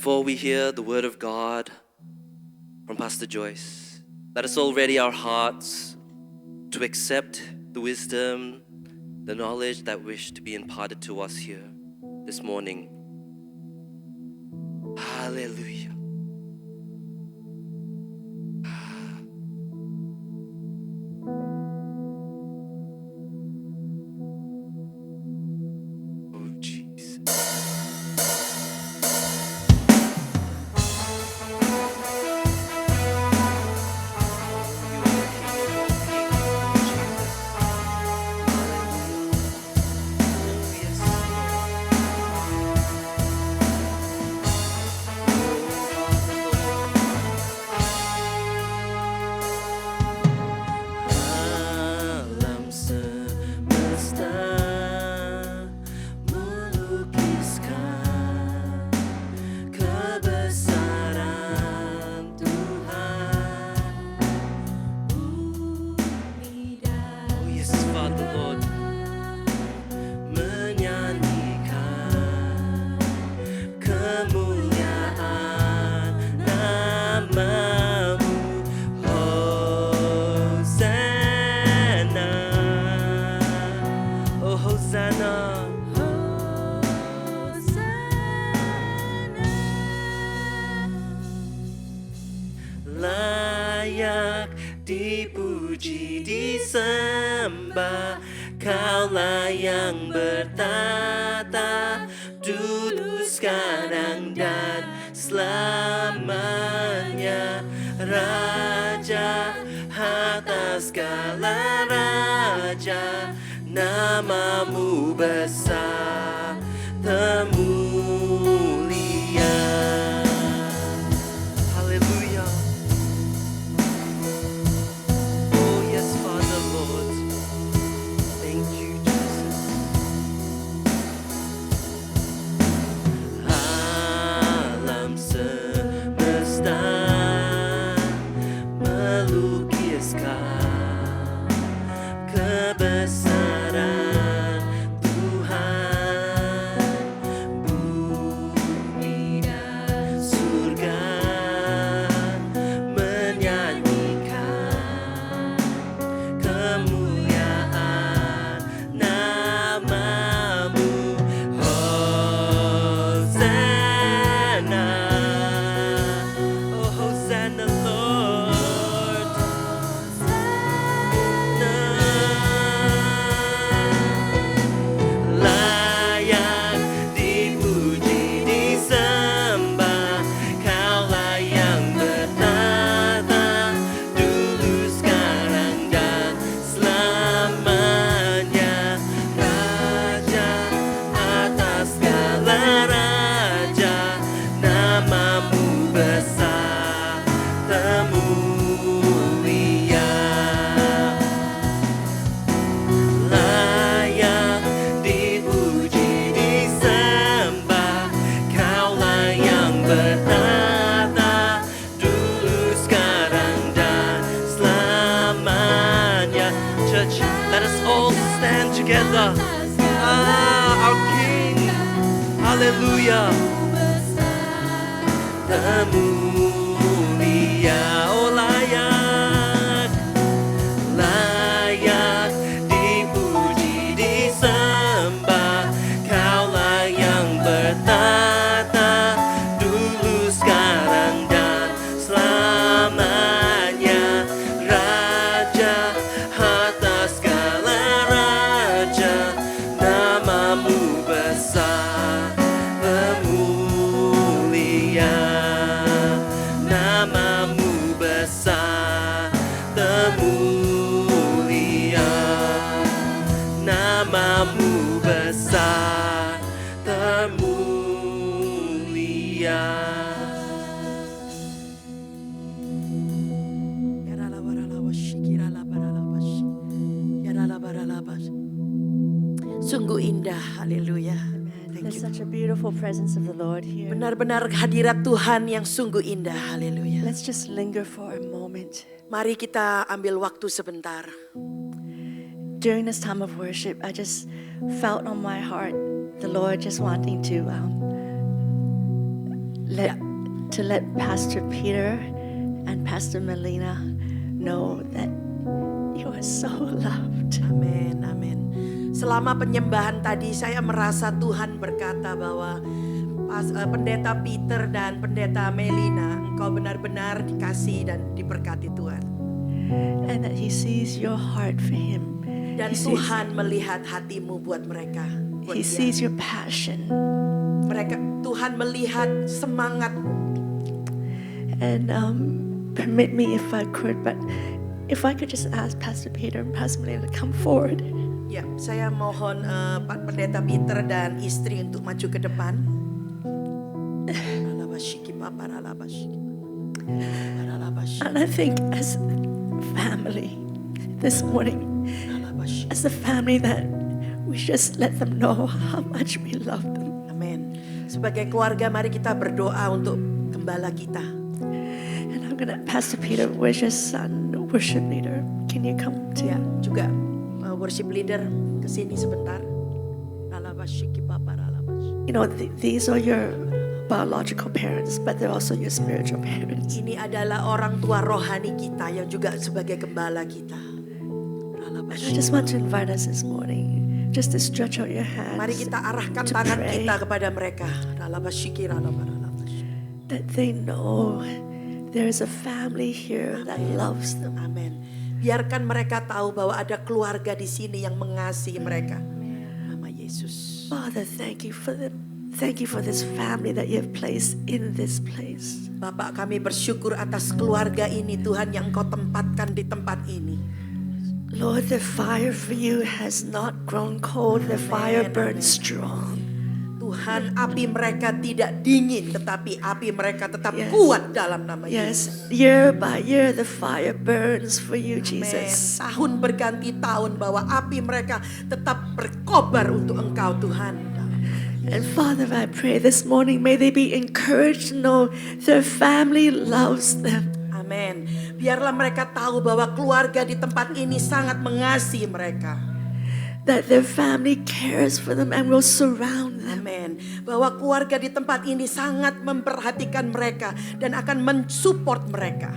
before we hear the word of God from Pastor Joyce, let us all ready our hearts to accept the wisdom, the knowledge that wish to be imparted to us here this morning. Hallelujah. Oh, Jesus. Alam semesta melukiskan kebesaran Tuhan. Oh yes, Father Lord, menyanyikan kemuliaan namamu. Hosanna, oh Hosanna. Layak dipuji, disembah, Kaulah yang bertata, dulu, sekarang, dan selamanya. Raja atas segala raja, namamu besar, termulia. Haleluya. Oh yes, Father Lord. Thank you, Jesus. Alam semesta melukiskan kebesaran Tuhan. Bumi dan surga menyanyikan kemuliaan namamu. Hosanna, oh Hosanna Lord. Layak dipuji, disembah, Kaulah yang bertata, dulu, sekarang, dan selamanya. Raja atas segala raja, namamu besar, termulia. Layak dipuji, disembah, Kaulah yang bertata, dulu, sekarang, dan selamanya. Church, let us all stand together. Our King, hallelujah. Termulia, oh layak, layak dipuji, disembah, Kaulah yang bertata, dulu, sekarang, dan selamanya. Raja atas segala raja, namamu besar, termulia. Namamu besar, termulia. Namamu besar, termulia. Sungguh indah, haleluya. There's such a beautiful presence of the Lord here. Benar-benar hadirat Tuhan yang sungguh indah, haleluya. Let's just linger for a moment. Mari kita ambil waktu sebentar. During this time of worship, I just felt on my heart the Lord just wanting to let Pastor Peter and Pastor Melina know that you are so loved. Amin, amin. Selama penyembahan tadi saya merasa Tuhan berkata bahwa Pendeta Peter dan Pendeta Melina, engkau benar-benar dikasih dan diberkati Tuhan. And that He sees your heart for Him. Dan Tuhan melihat hatimu buat mereka. Buat He dia. sees your passion. Tuhan melihat semangatmu. And permit me if I could, but if I could just ask Pastor Peter and Pastor Melina to come forward. Ya, saya mohon Pak Pendeta Peter dan istri untuk maju ke depan. And I think as family this morning, as a family, that we just let them know how much we love them. Amin. Sebagai keluarga mari kita berdoa untuk gembala kita. And I'm gonna Pastor Peter, where's your son, worship leader? Can you come to? Ya, juga worship leader ke sini sebentar. You know, these are your biological parents, but they're also your spiritual parents. Ini adalah orang tua rohani kita yang juga sebagai gembala kita. And I just want to invite us this morning, just to stretch out your hands. Mari kita arahkan to tangan pray. kita kepada mereka. That they know there is a family here that loves them. Amin. Biarkan mereka tahu bahwa ada keluarga di sini yang mengasihi mereka. Nama Yesus. Father, thank you for them. Thank you for this family that you have placed in this place. Bapak, kami bersyukur atas keluarga ini Tuhan yang Engkau tempatkan di tempat ini. Lord, the fire for you has not grown cold. The fire burns strong. Tuhan, api mereka tidak dingin, tetapi api mereka tetap Yes. kuat dalam nama Yesus. Yes, year by year the fire burns for you, Amen. Jesus. Tahun berganti tahun bahwa api mereka tetap berkobar untuk Engkau Tuhan. And Father, I pray this morning, may they be encouraged to know their family loves them. Amin. Biarlah mereka tahu bahwa keluarga di tempat ini sangat mengasihi mereka. That their family cares for them and will surround them. Amin. Bahwa keluarga di tempat ini sangat memperhatikan mereka dan akan mensupport mereka.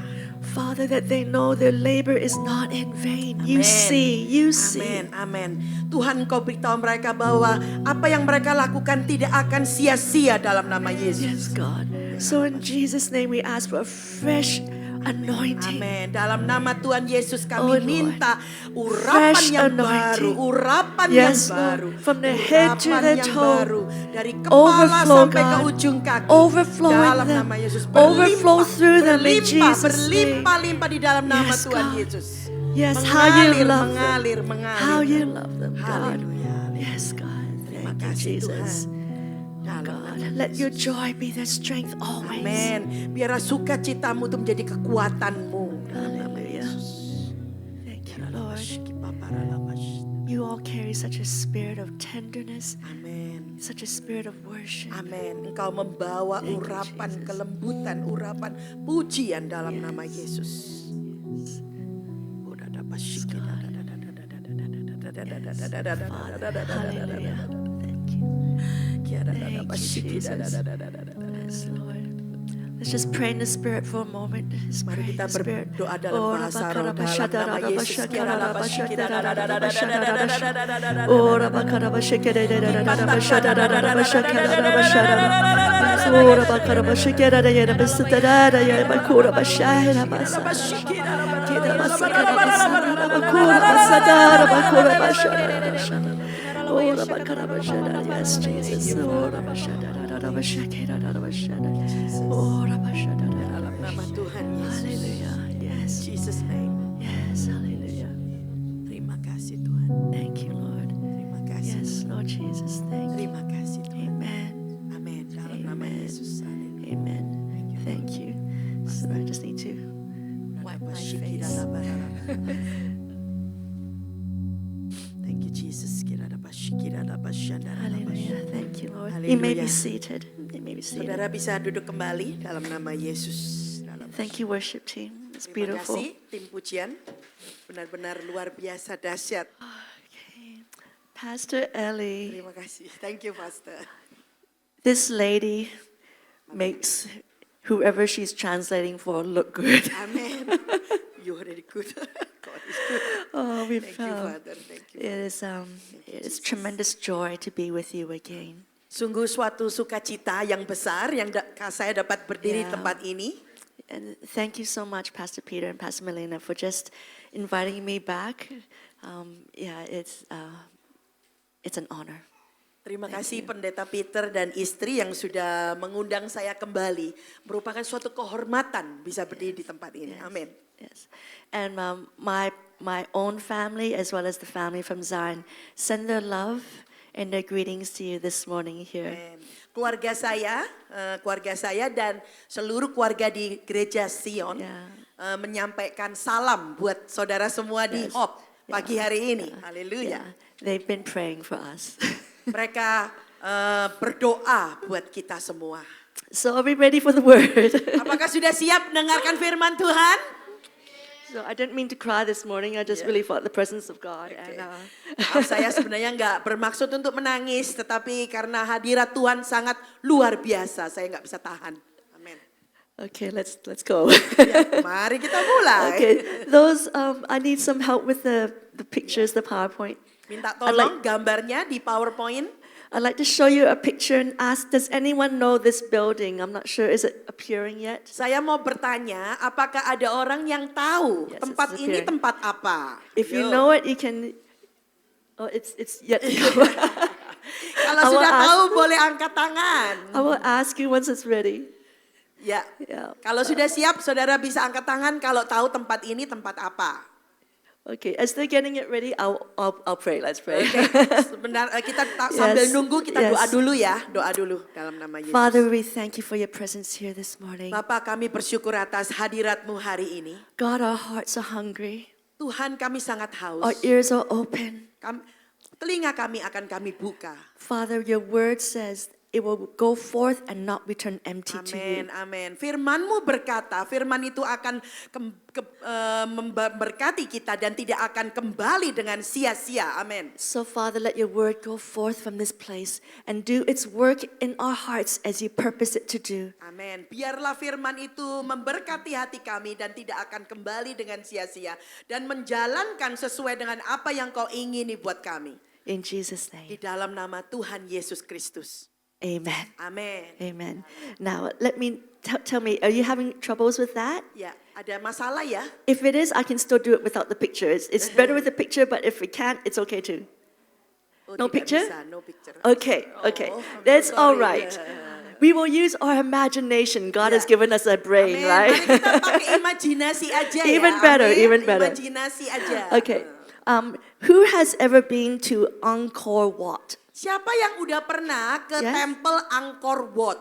Father, that they know their labor is not in vain. You see, you see. Amin, amin. Tuhan, Kau beritahu mereka bahwa apa yang mereka lakukan tidak akan sia-sia dalam nama Yes, Yesus. God. So in Jesus' name we ask for a fresh anointing. Amin. Dalam nama Tuhan Yesus Oh, kami Lord. minta urapan Fresh yang anointing. baru, urapan Yes, yang Lord. baru, From the head to urapan the yang toe. baru, dari kepala Overflow, sampai ke God. ujung kaki. Overflow in dalam them. nama Yesus. Overflow through them in berlimpah, Jesus' berlimpah-limpah di dalam nama Yes, Tuhan God. Yesus. Yes, how you Mengalir, love mengalir, them. mengalir. How you love them, God. Haleluya. Yes, God. Terima Thank you, kasih Jesus. Tuhan. Dalam God, nama let your Yesus. joy be their strength always. Amin. Biarlah sukacitamu itu menjadi kekuatanmu. Dalam nama Hallelujah. Yesus. Thank you, Lord. You all carry such a spirit of tenderness, Amin. such a spirit of worship. Amin. Engkau membawa Thank you, urapan Jesus. kelembutan, urapan pujian dalam nama Yesus. Father, hallelujah. Thank you. Thank you, Jesus. Yes, Lord. Let's just pray in the Spirit for a moment. Just pray Mari in kita the Spirit. berdoa dalam bahasa roh dalam nama Yesus. Yes, Jesus. Dalam nama Tuhan Yesus. Hallelujah. Yes. Jesus name. Yes. Hallelujah. Terima kasih Tuhan. Thank you, Lord. Terima kasih. Yes, Lord Jesus. Thank you. Terima kasih Tuhan. Amen. Amin. Dalam nama Amen. Yesus. Haleluya. Amen. Thank you. So I just need to wipe my face. Thank you Jesus. Hallelujah. Thank you, Lord. You may be Hallelujah. seated. You may be seated. Saudara bisa duduk kembali dalam nama Yesus. Thank you, worship team. It's Terima beautiful. kasih tim pujian. Benar-benar luar biasa dahsyat. Okay. Pastor Ellie, Terima kasih. Thank you Pastor. this lady makes whoever she's translating for look good. Amin. You already good. God is good. Oh, we Thank you, Father. Thank you. it is tremendous joy to be with you again. Sungguh suatu sukacita yang besar yang saya dapat berdiri di Yeah. tempat ini. And thank you so much, Pastor Peter and Pastor Melina, for just inviting me back. It's an honor. Terima kasih Pendeta Peter dan istri yang sudah mengundang saya kembali. Merupakan suatu kehormatan bisa berdiri di tempat ini. Amin. Yes, and my own family as well as the family from Zion send their love and their greetings to you this morning here. Amin. Keluarga saya dan seluruh keluarga di Gereja Sion menyampaikan salam buat saudara semua di Hope pagi hari ini. Haleluya. Yeah, they've been praying for us. Mereka berdoa buat kita semua. So are we ready for the word? Apakah sudah siap mendengarkan firman Tuhan? So I didn't mean to cry this morning. I just really felt the presence of God. Okay. And, Maaf, saya sebenarnya nggak bermaksud untuk menangis, tetapi karena hadirat Tuhan sangat luar biasa, saya nggak bisa tahan. Amin. okay, let's go. Ya, mari kita mulai. Okay, I need some help with the pictures, the PowerPoint. Minta tolong gambarnya di PowerPoint. I'd like to show you a picture and ask, does anyone know this building? I'm not sure, is it appearing yet? Saya mau bertanya, apakah ada orang yang tahu Yes, tempat it's ini appearing. tempat apa? If you Yo. know it, you can. Oh, it's yet to come. Kalau I will sudah ask- tahu boleh angkat tangan. I will ask you once it's ready. Ya. Yeah. Kalau sudah siap, saudara bisa angkat tangan kalau tahu tempat ini tempat apa. Okay, as they're getting it ready, I'll pray. Let's pray. Sebentar, kita sambil Yes, nunggu kita yes. doa dulu ya, doa dulu dalam nama Yesus. Father, we thank you for your presence here this morning. Bapa, kami bersyukur atas hadiratmu hari ini. God, our hearts are hungry. Tuhan, kami sangat haus. Our ears are open. Telinga kami akan kami buka. Father, your word says it will go forth and not return empty to you. Amin, amin. Firman-Mu berkata, firman itu akan memberkati kita dan tidak akan kembali dengan sia-sia. Amin. So, Father, let your word go forth from this place and do its work in our hearts as you purpose it to do. Amin. Biarlah firman itu memberkati hati kami dan tidak akan kembali dengan sia-sia. Dan menjalankan sesuai dengan apa yang kau ingini buat kami. In Jesus' Di name, dalam nama Tuhan Yesus Kristus. amen. Amin. Amen. Now, let me tell me, are you having troubles with that? Ya, ada masalah ya? If it is, I can still do it without the picture. It's better with the picture, but if we can't, it's okay too. Oh, No tidak picture? bisa, no picture. Okay. I'm so That's all sorry. right. We will use our imagination. God has Yeah. given us a brain, Amin. right? Mari kita pakai imajinasi aja ya. Even better, Amin. even better. Imajinasi aja. Okay. Who has ever been to Angkor Wat? Siapa yang udah pernah ke Yes. Temple Angkor Wat?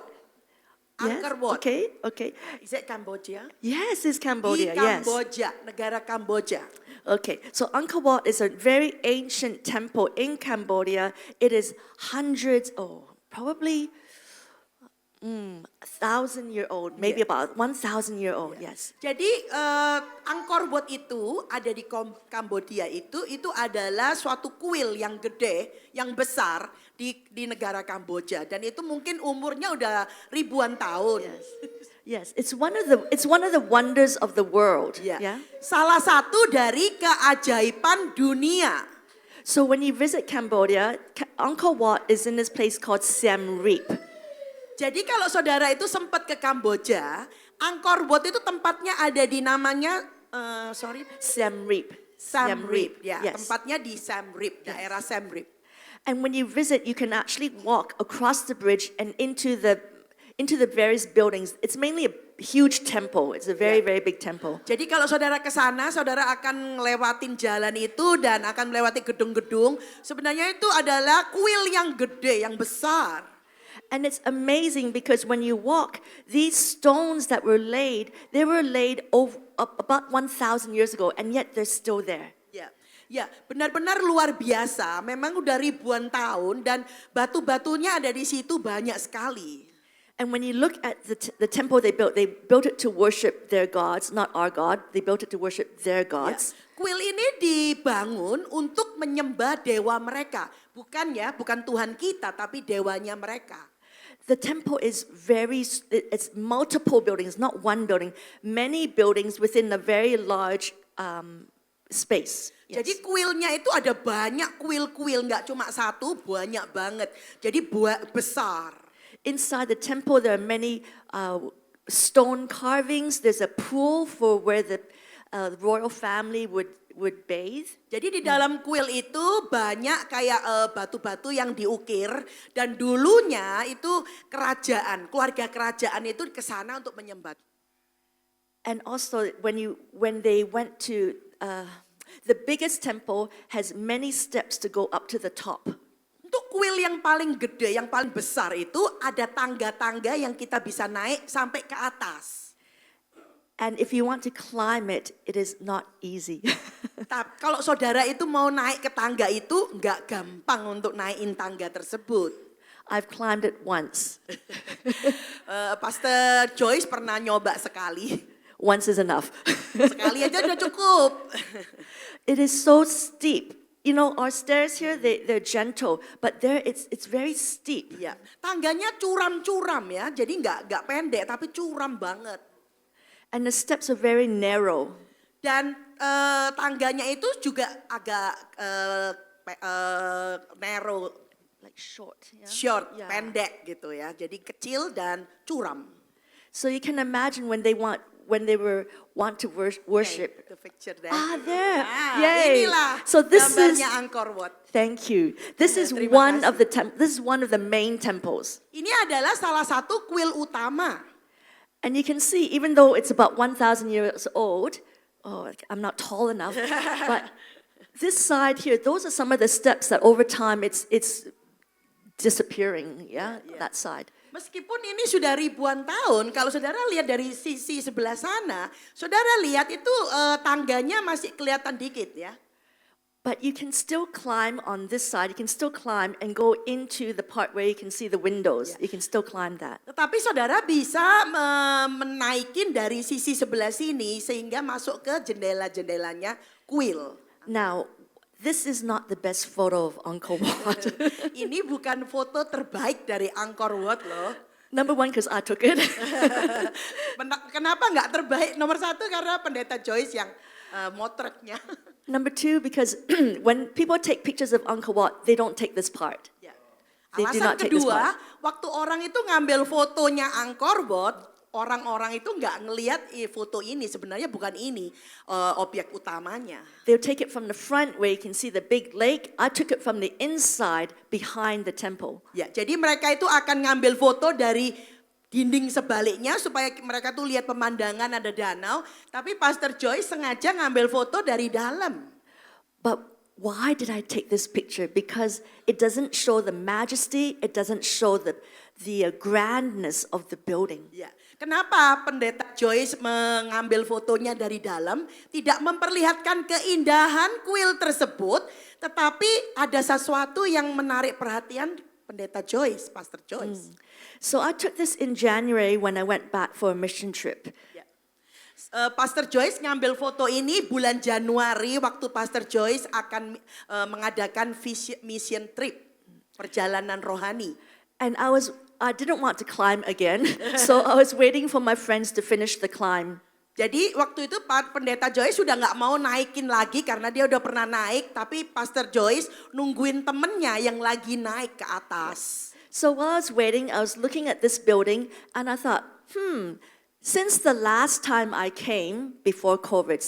Yes? Angkor Wat. Okay. Is it Cambodia? Yes, it's Cambodia. Di Yes. Kamboja, negara Kamboja. Okay. So Angkor Wat is a very ancient temple in Cambodia. It is probably 1,000-year-old, maybe about 1,000-year-old. Yes. Jadi Angkor Wat itu ada di Kambodia itu adalah suatu kuil yang gede, yang besar di negara Kamboja dan itu mungkin umurnya udah ribuan tahun. Yes, it's one of the wonders of the world. Ya. Yeah. Salah satu dari keajaiban dunia. So when you visit Cambodia, Angkor Wat is in this place called Siem Reap. Jadi kalau saudara itu sempat ke Kamboja, Angkor Wat itu tempatnya ada di namanya Siem Reap. Siem Reap. Ya, Yes. tempatnya di Siem Reap, daerah Siem Reap. And when you visit, you can actually walk across the bridge and into the various buildings. It's mainly a huge temple. It's a very big temple. Jadi kalau saudara ke sana, saudara akan ngelewatin jalan itu dan akan melewati gedung-gedung. Sebenarnya itu adalah kuil yang gede, yang besar. And it's amazing because when you walk, these stones that were laid, they were laid about 1,000 years ago, and yet they're still there. Ya, benar-benar luar biasa. Memang udah ribuan tahun dan batu-batunya ada di situ banyak sekali. And when you look at the temple they built it to worship their gods, not our God. They built it to worship their gods. Kuil ini dibangun untuk menyembah dewa mereka. Bukan Tuhan kita, tapi dewanya mereka. The temple is it's multiple buildings, not one building, many buildings within a very large space. Yes. Jadi kuilnya itu ada banyak kuil-kuil, nggak cuma satu, banyak banget. Jadi besar. Inside the temple, there are many stone carvings. There's a pool for where the royal family would bathe. Jadi di dalam kuil itu banyak kayak batu-batu yang diukir. Dan dulunya itu keluarga kerajaan itu ke sana untuk menyembah. And also when they went to the biggest temple has many steps to go up to the top. Untuk kuil yang paling gede, yang paling besar itu ada tangga-tangga yang kita bisa naik sampai ke atas. And if you want to climb it, it is not easy. Tapi kalau saudara itu mau naik ke tangga itu nggak gampang untuk naikin tangga tersebut. I've climbed it once. Pastor Joyce pernah nyoba sekali. Once is enough. Sekali aja udah cukup. It is so steep. You know, our stairs here, they're gentle, but there it's very steep. Ya, tangganya curam-curam ya, jadi nggak pendek tapi curam banget. And the steps are very narrow. Dan tangganya itu juga agak narrow, Like short. Yeah? short, Yeah. pendek gitu ya. Jadi kecil dan curam. So you can imagine when they want to worship. The picture there. There. Nah, Yay. inilah So this gambarnya is Angkor Wat. Thank you. This is Terima this is one of the main temples. Ini adalah salah satu kuil utama. And you can see, even though it's about 1,000 years old, I'm not tall enough, but this side here, those are some of the steps that over time it's disappearing, that side. Meskipun ini sudah ribuan tahun, kalau saudara lihat dari sisi sebelah sana, saudara lihat itu tangganya masih kelihatan dikit ya. But you can still climb on this side, you can still climb and go into the part where you can see the windows. You can still climb that. Tetapi saudara bisa menaikin dari sisi sebelah sini sehingga masuk ke jendela-jendelanya kuil. Now, this is not the best photo of Angkor Wat. Ini bukan foto terbaik dari Angkor Wat loh. Number one, because I took it. Kenapa nggak terbaik? Nomor satu karena pendeta Joyce yang motretnya. Number two, because when people take pictures of Angkor Wat, they don't take this part. Ya. They do Alasan not take this kedua, part. waktu orang itu ngambil fotonya Angkor Wat, orang-orang itu nggak ngelihat foto ini, sebenarnya bukan ini objek utamanya. They'll take it from the front where you can see the big lake. I took it from the inside behind the temple. Ya, jadi mereka itu akan ngambil foto dari dinding sebaliknya supaya mereka tuh lihat pemandangan ada danau, tapi Pastor Joyce sengaja ngambil foto dari dalam. But why did I take this picture? Because it doesn't show the majesty, it doesn't show the grandness of the building. Ya, kenapa pendeta Joyce mengambil fotonya dari dalam? Tidak memperlihatkan keindahan kuil tersebut, tetapi ada sesuatu yang menarik perhatian pendeta Joyce, Pastor Joyce. So I took this in January when I went back for a mission trip. Ya. Pastor Joyce ngambil foto ini bulan Januari waktu Pastor Joyce akan mengadakan mission trip, perjalanan rohani. And I didn't want to climb again, so I was waiting for my friends to finish the climb. Jadi waktu itu pendeta Joyce sudah nggak mau naikin lagi karena dia udah pernah naik, tapi Pastor Joyce nungguin temennya yang lagi naik ke atas. So while I was waiting, I was looking at this building and I thought, since the last time I came before COVID,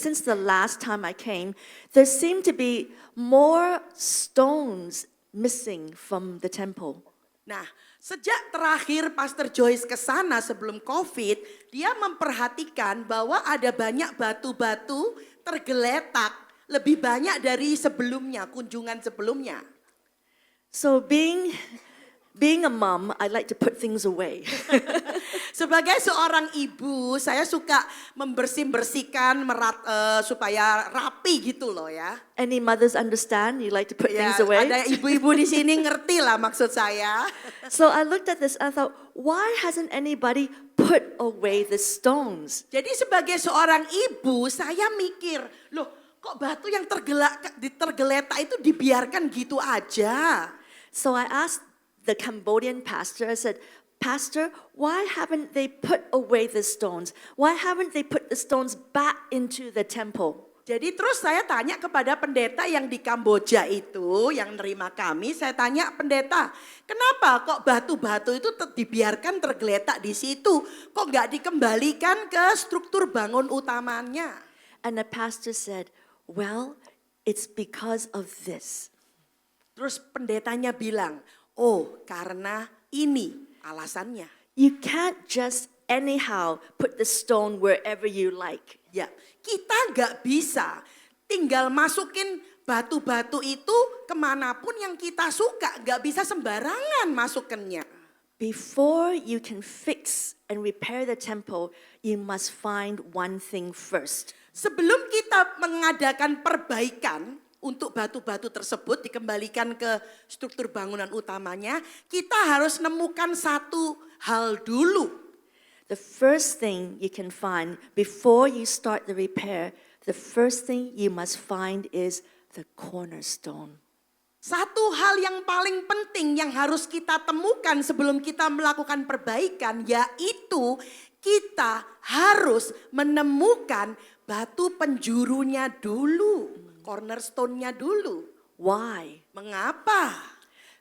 there seemed to be more stones missing from the temple. Nah, sejak terakhir Pastor Joyce ke sana sebelum COVID, dia memperhatikan bahwa ada banyak batu-batu tergeletak, lebih banyak dari sebelumnya, kunjungan sebelumnya. So being a mom, I like to put things away. Sebagai seorang ibu, saya suka membersihkan supaya rapi gitu loh ya. Any mothers understand? You like to put Ya, things away? ada ibu-ibu di sini ngerti lah maksud saya. So I looked at this and I thought, why hasn't anybody put away the stones? Jadi sebagai seorang ibu, saya mikir, loh kok batu yang tergeletak itu dibiarkan gitu aja. So I asked the Cambodian pastor, I said, Pastor, why haven't they put away the stones? Why haven't they put the stones back into the temple? Jadi terus saya tanya kepada pendeta yang di Kamboja itu, yang nerima kami, saya tanya pendeta, kenapa kok batu-batu itu dibiarkan tergeletak di situ? Kok nggak dikembalikan ke struktur bangun utamanya? And the pastor said, well, it's because of this. Terus pendetanya bilang, oh karena ini alasannya. You can't just anyhow put the stone wherever you like. Ya, kita nggak bisa tinggal masukin batu-batu itu kemanapun yang kita suka. Nggak bisa sembarangan masukannya. Before you can fix and repair the temple, you must find one thing first. Sebelum kita mengadakan perbaikan untuk batu-batu tersebut dikembalikan ke struktur bangunan utamanya, kita harus nemukan satu hal dulu. The first thing you can find before you start the repair, the first thing you must find is the cornerstone. Satu hal yang paling penting yang harus kita temukan sebelum kita melakukan perbaikan, yaitu kita harus menemukan batu penjurunya dulu, cornerstone-nya dulu. Why? Mengapa?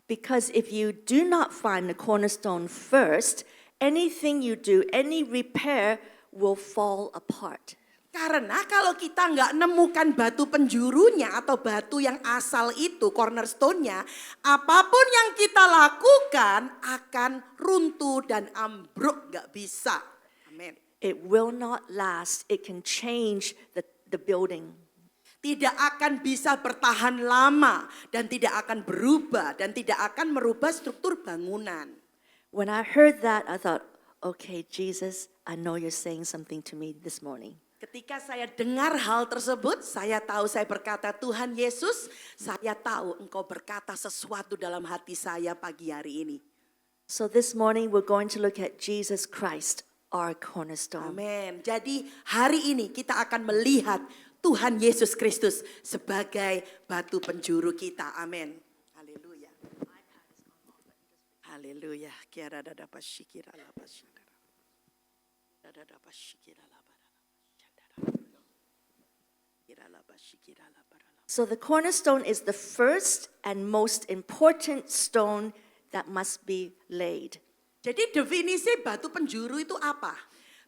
Because if you do not find the cornerstone first, anything you do, any repair will fall apart. Karena kalau kita nggak nemukan batu penjurunya atau batu yang asal itu, cornerstone-nya, apapun yang kita lakukan akan runtuh dan ambruk, nggak bisa. Amin. It will not last. It can change the building. Tidak akan bisa bertahan lama dan tidak akan berubah dan tidak akan merubah struktur bangunan. When I heard that, I thought, okay, Jesus, I know you're saying something to me this morning. Ketika saya dengar hal tersebut, saya tahu saya berkata, Tuhan Yesus, saya tahu Engkau berkata sesuatu dalam hati saya pagi hari ini. So this morning we're going to look at Jesus Christ, our cornerstone. Amin. Jadi hari ini kita akan melihat Tuhan Yesus Kristus sebagai batu penjuru kita. Amin. Haleluya. Haleluya. Kiara dada pasyikira la pasyandara. Dada pasyikira la barala. Kira la pasyikira la barala. So the cornerstone is the first and most important stone that must be laid. Jadi definisi batu penjuru itu apa?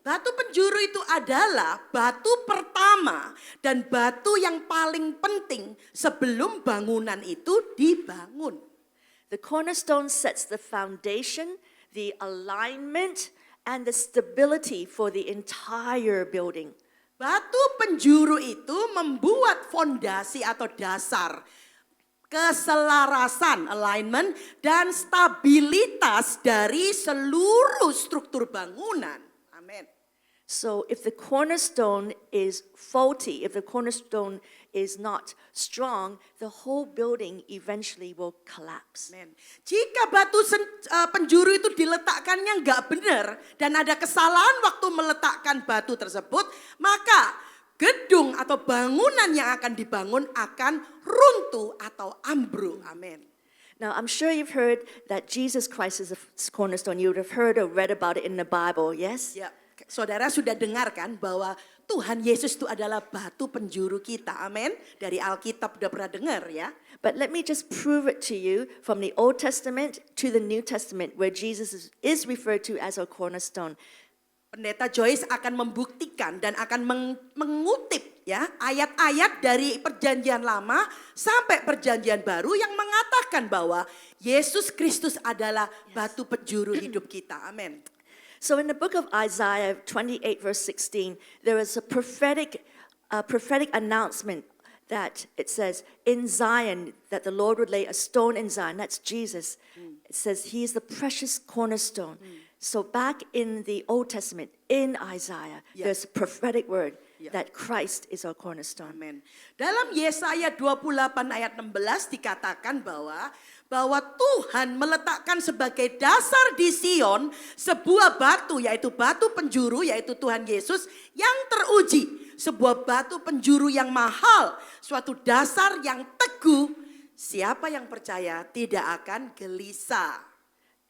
Batu penjuru itu adalah batu pertama dan batu yang paling penting sebelum bangunan itu dibangun. The cornerstone sets the foundation, the alignment, and the stability for the entire building. Batu penjuru itu membuat fondasi atau dasar, keselarasan, alignment, dan stabilitas dari seluruh struktur bangunan. Amin. So if the cornerstone is faulty, if the cornerstone is not strong, the whole building eventually will collapse. Amin. Jika batu penjuru itu diletakkannya nggak benar dan ada kesalahan waktu meletakkan batu tersebut, maka gedung atau bangunan yang akan dibangun akan runtuh atau ambruk. Amin. Now, I'm sure you've heard that Jesus Christ is a cornerstone. You would have heard or read about it in the Bible, yes? Ya, saudara sudah dengar kan bahwa Tuhan Yesus itu adalah batu penjuru kita. Amin. Dari Alkitab sudah pernah dengar ya. But let me just prove it to you from the Old Testament to the New Testament, where Jesus is referred to as our cornerstone. Pendeta Joyce akan membuktikan dan akan mengutip ya ayat-ayat dari Perjanjian Lama sampai Perjanjian Baru yang mengatakan bahwa Yesus Kristus adalah batu penjuru hidup kita. Amin. So in the book of Isaiah 28 verse 16, there is a prophetic announcement that it says in Zion that the Lord would lay a stone in Zion. That's Jesus. It says he is the precious cornerstone. So back in the Old Testament, in Isaiah, there's a prophetic word that Christ is our cornerstone. Amin. Dalam Yesaya 28 ayat 16 dikatakan bahwa Tuhan meletakkan sebagai dasar di Sion sebuah batu, yaitu batu penjuru, yaitu Tuhan Yesus yang teruji. Sebuah batu penjuru yang mahal, suatu dasar yang teguh. Siapa yang percaya tidak akan gelisah.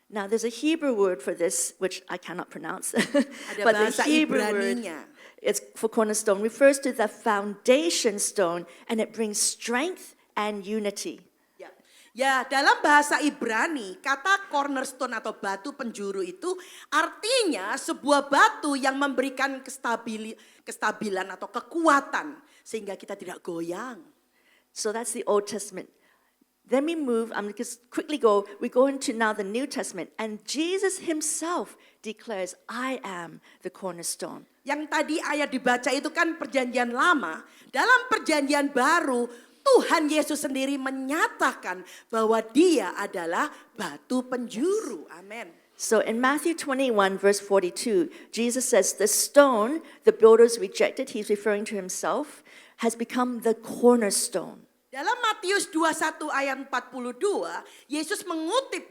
Now, there's a Hebrew word for this, which I cannot pronounce. Ada but the bahasa Hebrew word, Ibraninya. it's for cornerstone, refers to the foundation stone, and it brings strength and unity. Ya, dalam bahasa Ibrani, kata cornerstone atau batu penjuru itu artinya sebuah batu yang memberikan kestabilan atau kekuatan sehingga kita tidak goyang. So that's the Old Testament. Then we move, I'm just quickly we go into now the New Testament, and Jesus himself declares, I am the cornerstone. Yang tadi ayat dibaca itu kan perjanjian lama, dalam perjanjian baru Tuhan Yesus sendiri menyatakan bahwa dia adalah batu penjuru. Amin. So in Matthew 21 verse 42, Jesus says the stone the builders rejected, he's referring to himself, has become the cornerstone. Dalam Matius 21 ayat 42, Yesus mengutip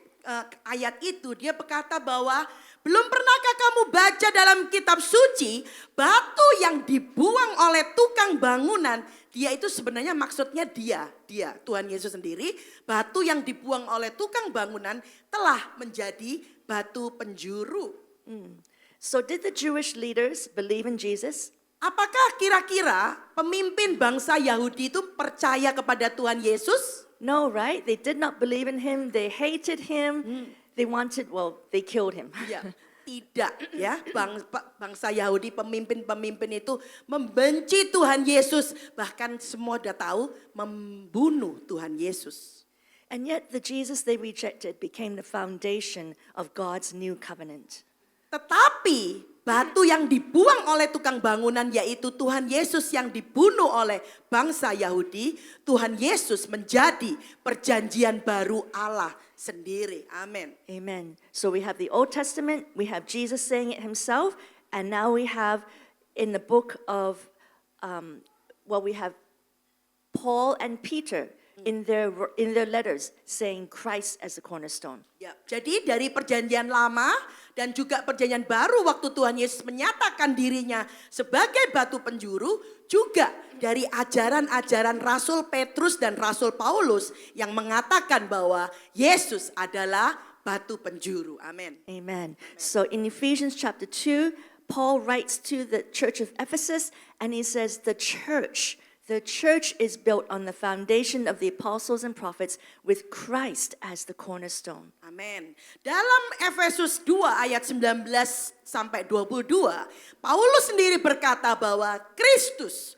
ayat itu, dia berkata bahwa belum pernahkah kamu baca dalam kitab suci batu yang dibuang oleh tukang bangunan, dia itu sebenarnya maksudnya dia Tuhan Yesus sendiri, batu yang dibuang oleh tukang bangunan telah menjadi batu penjuru. So did the Jewish leaders believe in Jesus? Apakah kira-kira pemimpin bangsa Yahudi itu percaya kepada Tuhan Yesus? No, right? They did not believe in him. They hated him. They killed him. Ya, tidak ya. Bangsa Yahudi, pemimpin-pemimpin itu membenci Tuhan Yesus. Bahkan semua sudah tahu membunuh Tuhan Yesus. And yet the Jesus they rejected became the foundation of God's new covenant. Tetapi batu yang dibuang oleh tukang bangunan yaitu Tuhan Yesus yang dibunuh oleh bangsa Yahudi, Tuhan Yesus menjadi perjanjian baru Allah sendiri. Amin. Amen. So we have the Old Testament, we have Jesus saying it himself, and now we have in the book of, we have Paul and Peter in their letters saying Christ as the cornerstone. Ya, jadi dari perjanjian lama dan juga perjanjian baru waktu Tuhan Yesus menyatakan dirinya sebagai batu penjuru, juga dari ajaran-ajaran Rasul Petrus dan Rasul Paulus yang mengatakan bahwa Yesus adalah batu penjuru. Amin. Amen. So in Ephesians chapter 2, Paul writes to the church of Ephesus and he says the church is built on the foundation of the apostles and prophets with Christ as the cornerstone. Amin. Dalam Efesus 2 ayat 19 sampai 22, Paulus sendiri berkata bahwa Kristus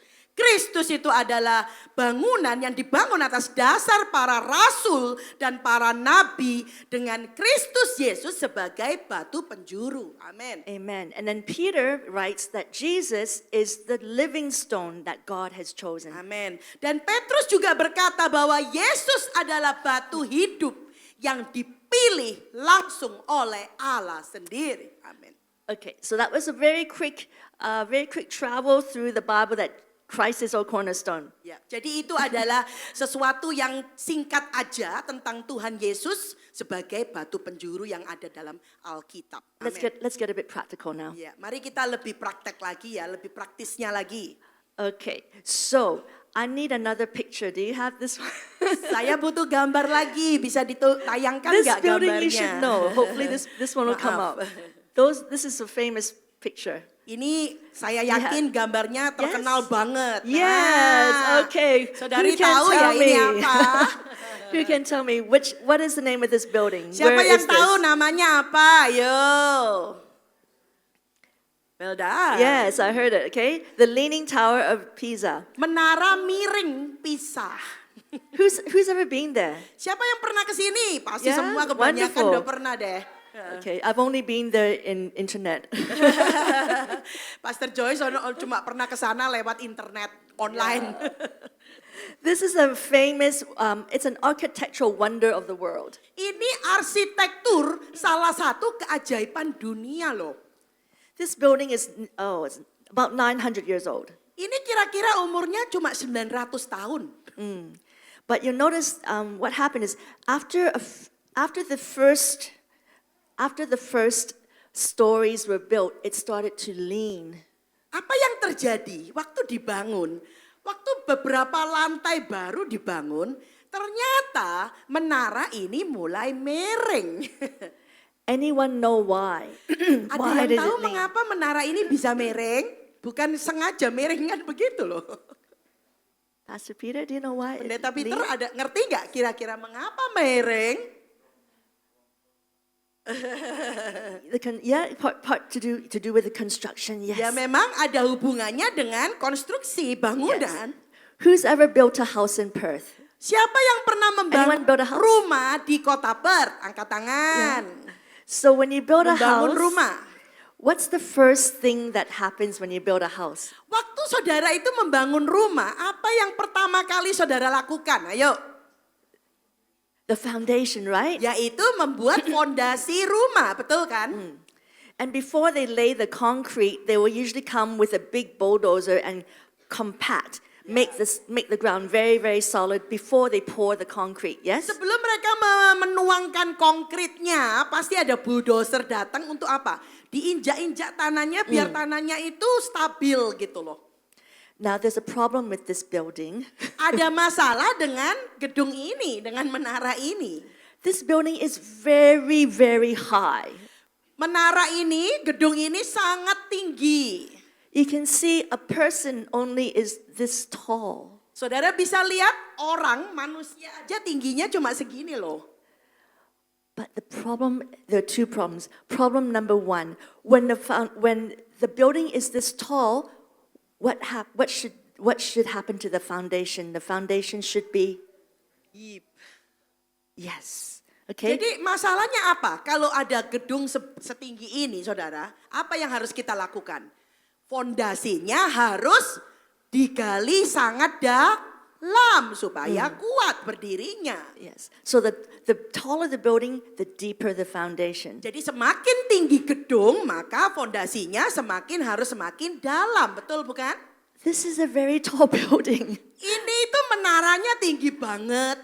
itu adalah bangunan yang dibangun atas dasar para rasul dan para nabi dengan Kristus Yesus sebagai batu penjuru. Amin. Amen. And then Peter writes that Jesus is the living stone that God has chosen. Amin. Dan Petrus juga berkata bahwa Yesus adalah batu hidup yang dipilih langsung oleh Allah sendiri. Amin. Okay, so that was a very quick travel through the Bible that Christ is our cornerstone. Ya, jadi itu adalah sesuatu yang singkat aja tentang Tuhan Yesus sebagai batu penjuru yang ada dalam Alkitab. Let's get a bit practical now. Ya, mari kita lebih praktek lagi ya, lebih praktisnya lagi. Okay, so I need another picture. Do you have this one? Saya butuh gambar lagi, bisa ditayangkan This nggak building gambarnya? you should know. Hopefully this one will come up. Maaf. This is a famous picture. Ini saya yakin gambarnya terkenal banget. Yes, Nah, okay. Saudari Who can tahu ya tell ini me? apa? Who can tell me what is the name of this building? Siapa Where yang is tahu this? namanya apa? Yo. Well done. Yes, I heard it. Okay, the Leaning Tower of Pisa. Menara miring Pisa. Who's ever been there? Siapa yang pernah ke sini? Pasti Yeah, semua kebanyakan wonderful. udah pernah deh. Okay, I've only been there in internet. Pastor Joyce cuma pernah ke sana lewat internet online. This is a famous, it's an architectural wonder of the world. Ini arsitektur salah satu keajaiban dunia loh. This building is it's about 900 years old. Ini kira-kira umurnya cuma 900 tahun. But you notice what happened is after the first stories were built, it started to lean. Apa yang terjadi waktu dibangun? Waktu beberapa lantai baru dibangun, ternyata menara ini mulai miring. Anyone know why? Ada Why yang does tahu it lean? mengapa menara ini bisa miring? Bukan sengaja miring kan begitu loh. Pastor Peter, do you know why? it Pendeta Peter leans? ada ngerti nggak kira-kira mengapa miring? Part to do with the construction. Yes. Ya memang ada hubungannya dengan konstruksi bangunan. Who's ever built a house in Perth? Siapa yang pernah membangun Anyone build a house? rumah di kota Perth? Angkat tangan. So when you build a Membangun house, rumah. what's the first thing that happens when you build a house? Waktu saudara itu membangun rumah, apa yang pertama kali saudara lakukan? Ayo. The foundation, right? Yaitu membuat fondasi rumah, betul kan? And before they lay the concrete, they will usually come with a big bulldozer and compact, make the ground very, very solid before they pour the concrete. Yes? Sebelum mereka menuangkan konkritnya, pasti ada bulldozer datang untuk apa? Diinjak-injak tanahnya biar tanahnya itu stabil gitu loh. Now there's a problem with this building. Ada masalah dengan gedung ini, dengan menara ini. This building is very, very high. Menara ini, gedung ini sangat tinggi. You can see a person only is this tall. Saudara bisa lihat orang, manusia aja tingginya cuma segini loh. But the problem, there are two problems. Problem number one, when the building is this tall, what should happen to the foundation? The foundation should be, yes. Okay? Jadi masalahnya apa? Kalau ada gedung setinggi ini saudara, apa yang harus kita lakukan? Fondasinya harus digali sangat dalam supaya kuat berdirinya. Yes. So the taller the building, the deeper the foundation. Jadi semakin tinggi gedung, maka fondasinya semakin dalam, betul bukan? This is a very tall building. Ini itu menaranya tinggi banget.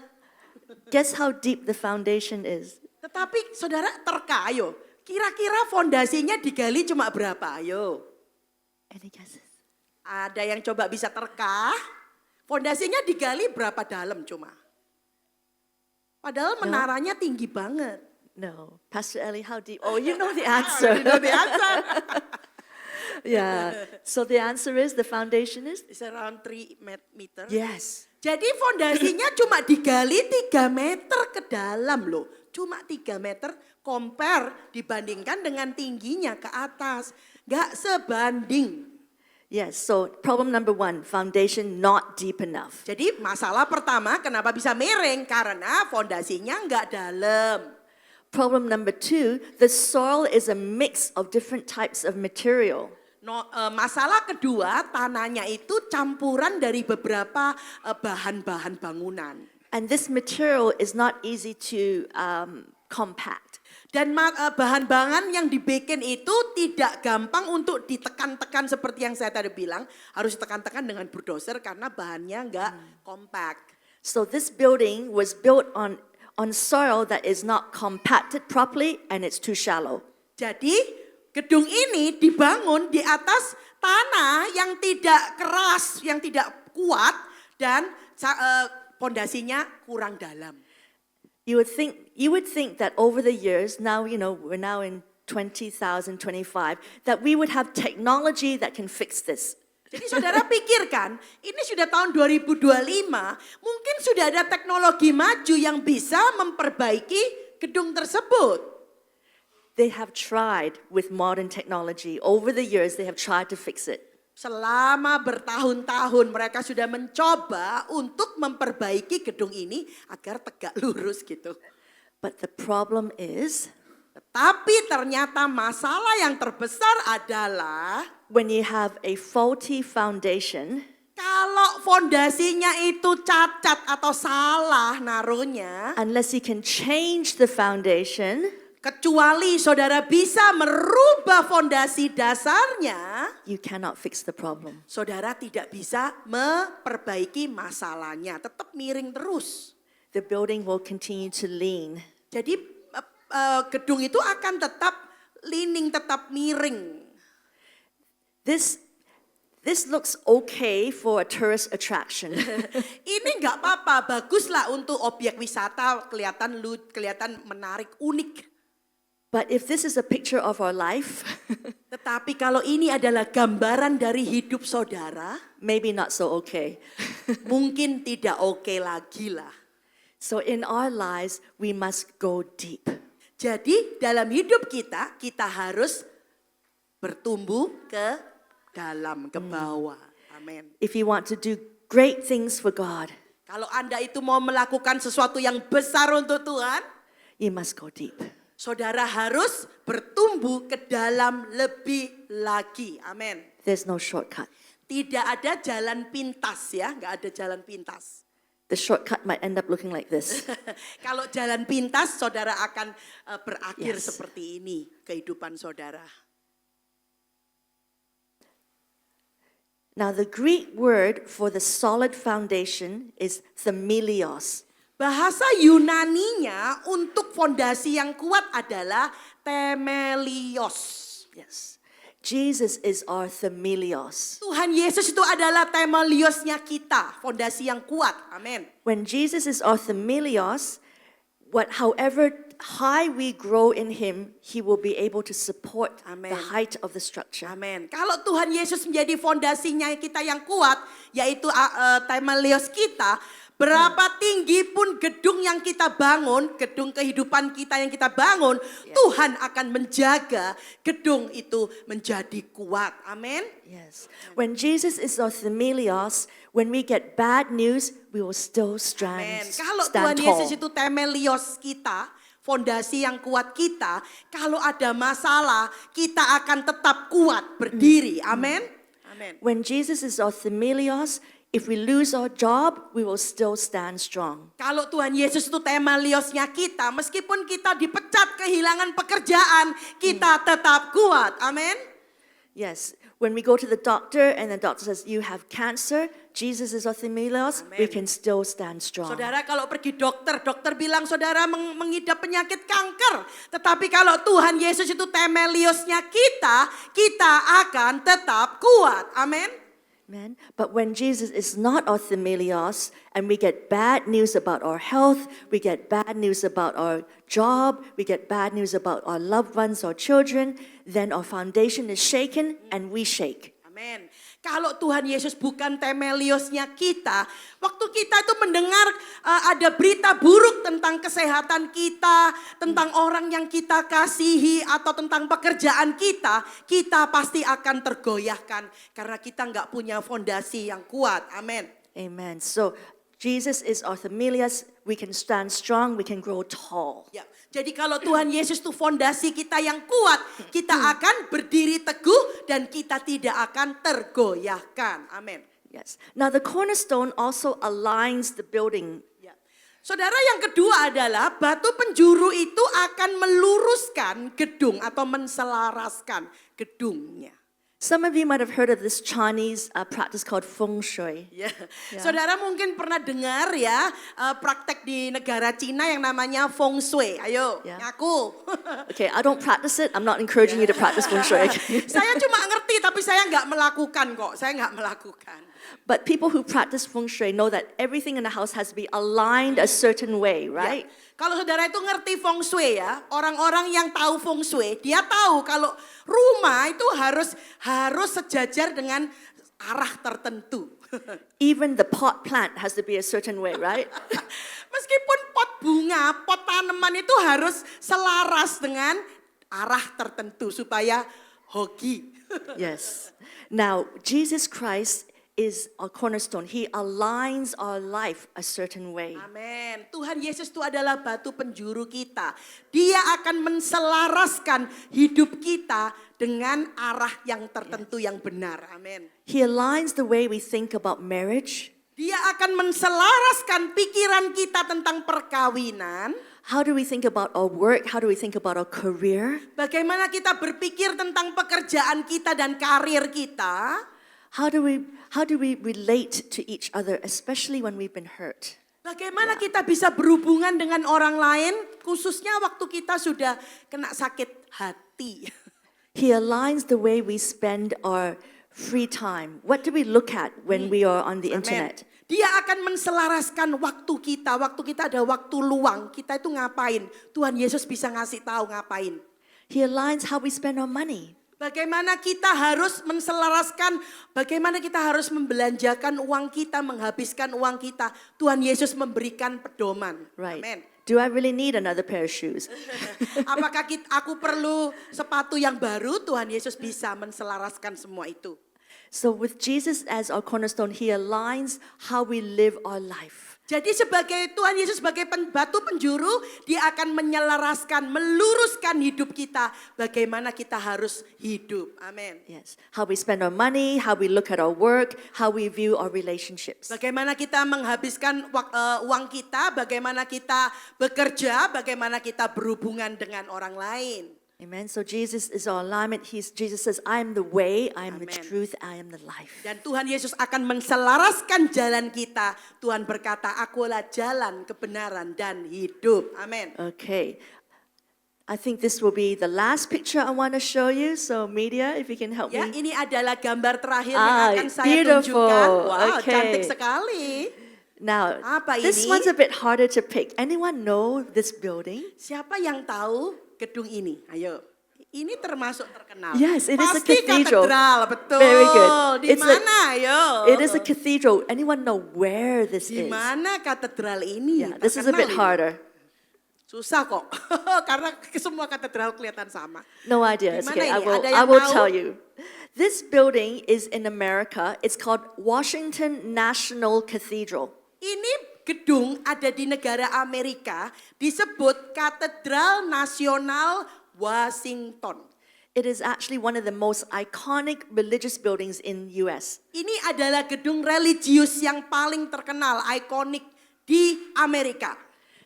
Guess how deep the foundation is? Tetapi saudara ayo, kira-kira fondasinya digali cuma berapa? Ayo. Any guesses? Ada yang coba bisa fondasinya digali berapa dalam cuma? Padahal menaranya tinggi banget. No. Pastor Ellie, how deep? Oh, you know the answer. You know the answer. Yeah. So the answer is, the foundation is? It's around 3 meter. Yes. Jadi fondasinya cuma digali 3 meter ke dalam loh. Cuma 3 meter compare dibandingkan dengan tingginya ke atas. Gak sebanding. Yes, so problem number one, foundation not deep enough. Jadi masalah pertama kenapa bisa miring? Karena fondasinya nggak dalam. Problem number two, the soil is a mix of different types of material. Masalah kedua, tanahnya itu campuran dari beberapa bahan-bahan bangunan. And this material is not easy to compact. Dan bahan-bahan yang dibikin itu tidak gampang untuk ditekan-tekan seperti yang saya tadi bilang. Harus ditekan-tekan dengan bulldozer karena bahannya nggak compact. So this building was built on soil that is not compacted properly and it's too shallow. Jadi gedung ini dibangun di atas tanah yang tidak keras, yang tidak kuat dan fondasinya kurang dalam. You would think that over the years, now we're now in 2025, that we would have technology that can fix this. Jadi saudara pikirkan, ini sudah tahun 2025, mungkin sudah ada teknologi maju yang bisa memperbaiki gedung tersebut. They have tried with modern technology. Over the years, they have tried to fix it. Selama bertahun-tahun mereka sudah mencoba untuk memperbaiki gedung ini agar tegak lurus gitu. But the problem is, Tetapi ternyata masalah yang terbesar adalah when you have a faulty foundation, kalau fondasinya itu cacat atau salah naruhnya, unless you can change the foundation, kecuali saudara bisa merubah fondasi dasarnya, you cannot fix the problem. saudara tidak bisa memperbaiki masalahnya, tetap miring terus. The building will continue to lean. Jadi gedung itu akan tetap leaning, tetap miring. This looks okay for a tourist attraction. Ini nggak apa-apa, baguslah untuk objek wisata, kelihatan menarik, unik. But if this is a picture of our life, Tetapi kalau ini adalah gambaran dari hidup saudara, maybe not so okay. mungkin tidak oke lagi lah. So in our lives, we must go deep. Jadi dalam hidup kita, kita harus bertumbuh ke dalam, ke bawah. Amin. If you want to do great things for God, Kalau Anda itu mau melakukan sesuatu yang besar untuk Tuhan, you must go deep. saudara harus bertumbuh ke dalam lebih lagi. Amin. There's no shortcut. Tidak ada jalan pintas ya, nggak ada jalan pintas. The shortcut might end up looking like this. Kalau jalan pintas, saudara akan berakhir Yes. seperti ini kehidupan saudara. Now, the Greek word for the solid foundation is themelios. Bahasa Yunaninya untuk fondasi yang kuat adalah temelios. Yes. Jesus is our themelios. Tuhan Yesus itu adalah temeliosnya kita, fondasi yang kuat. Amin. When Jesus is our themelios, however high we grow in Him, He will be able to support Amen. the height of the structure. Amin. Kalau Tuhan Yesus menjadi fondasinya kita yang kuat, yaitu temelios kita, berapa tinggi pun gedung yang kita bangun, gedung kehidupan kita yang kita bangun, Tuhan akan menjaga gedung itu menjadi kuat. Amin. Yes. When Jesus is our themelios, when we get bad news, we will still Amin. stand Kalau Tuhan tall. Yesus itu temelios kita, fondasi yang kuat kita, kalau ada masalah, kita akan tetap kuat berdiri. Amin. Amin. When Jesus is our themelios, if we lose our job, we will still stand strong. Kalau Tuhan Yesus itu temeliosnya kita, meskipun kita dipecat, kehilangan pekerjaan, kita tetap kuat. Amin. Yes. When we go to the doctor and the doctor says, you have cancer, Jesus is our themelios, we Amen. can still stand strong. Saudara kalau pergi dokter, dokter bilang saudara mengidap penyakit kanker. Tetapi kalau Tuhan Yesus itu temeliosnya kita, kita akan tetap kuat. Amin. Amen. But when Jesus is not our themelios and we get bad news about our health, we get bad news about our job, we get bad news about our loved ones, our children, then our foundation is shaken and we shake. Amin. Kalau Tuhan Yesus bukan temeliosnya kita, waktu kita itu mendengar ada berita buruk tentang kesehatan kita, tentang orang yang kita kasihi atau tentang pekerjaan kita, kita pasti akan tergoyahkan karena kita nggak punya fondasi yang kuat. Amin. Amen. So Jesus is our themelios, we can stand strong, we can grow tall. Ya, jadi kalau Tuhan Yesus itu fondasi kita yang kuat, kita akan berdiri teguh dan kita tidak akan tergoyahkan. Amin. Yes. Now the cornerstone also aligns the building. Ya. Saudara, yang kedua adalah batu penjuru itu akan meluruskan gedung atau menselaraskan gedungnya. Some of you might have heard of this Chinese practice called feng shui. Ya. Saudara mungkin pernah dengar ya praktek di negara Cina yang namanya feng shui. Ayo, Ya. ngaku. Okay, I don't practice it. I'm not encouraging you to practice feng shui. Okay? Saya cuma ngerti tapi saya nggak melakukan kok. Saya nggak melakukan. But people who practice feng shui know that everything in the house has to be aligned a certain way, right? Ya. Kalau saudara itu ngerti feng shui ya, orang-orang yang tahu feng shui, dia tahu kalau rumah itu harus sejajar dengan arah tertentu. Even the pot plant has to be a certain way, right? Meskipun pot bunga, pot tanaman itu harus selaras dengan arah tertentu supaya hoki. Yes. Now, Jesus Christ is our cornerstone. He aligns our life a certain way. Amin. Tuhan Yesus itu adalah batu penjuru kita. Dia akan menselaraskan hidup kita dengan arah yang tertentu yang benar. Amin. He aligns the way we think about marriage. Dia akan menselaraskan pikiran kita tentang perkawinan. How do we think about our work? How do we think about our career? Bagaimana kita berpikir tentang pekerjaan kita dan karir kita. How do we relate to each other, especially when we've been hurt? Bagaimana kita bisa berhubungan dengan orang lain, khususnya waktu kita sudah kena sakit hati. He aligns the way we spend our free time. What do we look at when we are on the internet? Dia akan menselaraskan waktu kita ada waktu luang, kita itu ngapain. Tuhan Yesus bisa ngasih tahu ngapain. He aligns how we spend our money. Bagaimana kita harus menselaraskan, bagaimana kita harus membelanjakan uang kita, menghabiskan uang kita. Tuhan Yesus memberikan pedoman. Right. Amin. Do I really need another pair of shoes? Apakah aku perlu sepatu yang baru? Tuhan Yesus bisa menselaraskan semua itu. So with Jesus as our cornerstone, He aligns how we live our life. Jadi sebagai Tuhan Yesus sebagai batu penjuru, Dia akan menyelaraskan, meluruskan hidup kita. Bagaimana kita harus hidup. Amin. Yes. How we spend our money, how we look at our work, how we view our relationships. Bagaimana kita menghabiskan uang kita, bagaimana kita bekerja, bagaimana kita berhubungan dengan orang lain. Amen. So Jesus is our alignment. Jesus says, I am the way, I am the Amen. truth, I am the life. Dan Tuhan Yesus akan menselaraskan jalan kita. Tuhan berkata, akulah jalan, kebenaran, dan hidup. Amin. Okay. I think this will be the last picture I want to show you. So media, if you can help Ya, me. ini adalah gambar terakhir yang akan saya beautiful. tunjukkan. Wow, Okay. cantik sekali. Now, Apa this ini? one's a bit harder to pick. Anyone know this building? Siapa yang tahu gedung ini? Ayo. Ini termasuk terkenal. Yes, it is a Pasti cathedral. katedral, betul. Very good. Di It's a- mana? Ayo. It is a cathedral. Anyone know where this Di is? mana katedral ini? Yeah, this is a bit Terkenal ini. harder. Susah kok, karena semua katedral kelihatan sama. No idea. Di It's mana okay. ini? Ada I yang will tahu? tell you. This building is in America. It's called Washington National Cathedral. Ini gedung ada di negara Amerika, disebut Katedral Nasional Washington. It is actually one of the most iconic religious buildings in US. Ini adalah gedung religius yang paling terkenal, ikonik di Amerika.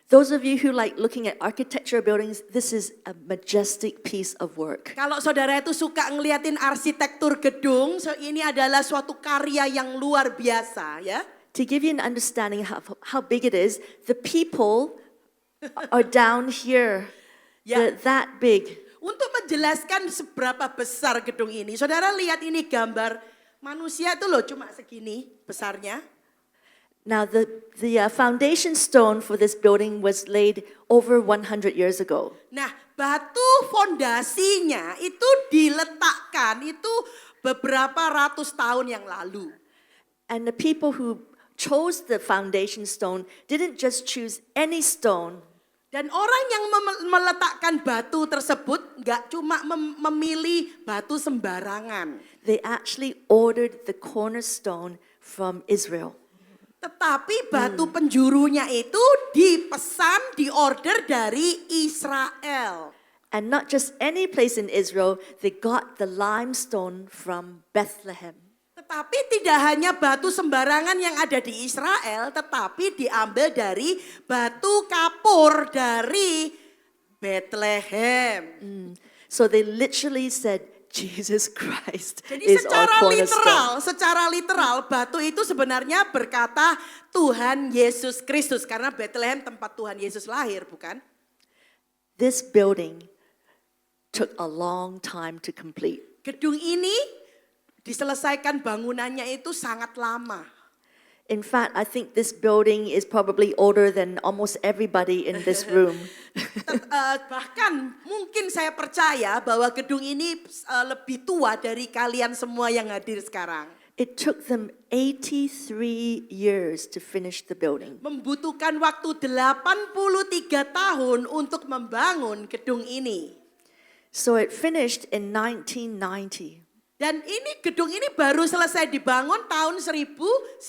Those of you who like looking at architecture buildings, this is a majestic piece of work. Kalau saudara itu suka ngeliatin arsitektur gedung, so ini adalah suatu karya yang luar biasa ya. To give you an understanding how big it is, the people are down here. Yeah. They're that big. Untuk menjelaskan seberapa besar gedung ini, saudara lihat ini gambar manusia itu loh cuma segini besarnya. Now, the foundation stone for this building was laid over 100 years ago. Nah, batu fondasinya itu diletakkan itu beberapa ratus tahun yang lalu. And the people who chose the foundation stone didn't just choose any stone. Dan orang yang meletakkan batu tersebut nggak cuma memilih batu sembarangan. They actually ordered the cornerstone from Israel. Tetapi batu penjurunya itu dipesan, diorder dari Israel. And not just any place in Israel, they got the limestone from Bethlehem. Tetapi tidak hanya batu sembarangan yang ada di Israel, tetapi diambil dari batu kapur dari Bethlehem. So they literally said, Jesus Christ Jadi is our cornerstone. secara literal batu itu sebenarnya berkata Tuhan Yesus Kristus. Karena Bethlehem tempat Tuhan Yesus lahir, bukan? This building took a long time to complete. Gedung ini diselesaikan bangunannya itu sangat lama. In fact, I think this building is probably older than almost everybody in this room. Bahkan mungkin saya percaya bahwa gedung ini lebih tua dari kalian semua yang hadir sekarang. It took them 83 years to finish the building. Membutuhkan waktu 83 tahun untuk membangun gedung ini. So it finished in 1990. Dan ini gedung ini baru selesai dibangun tahun 1990.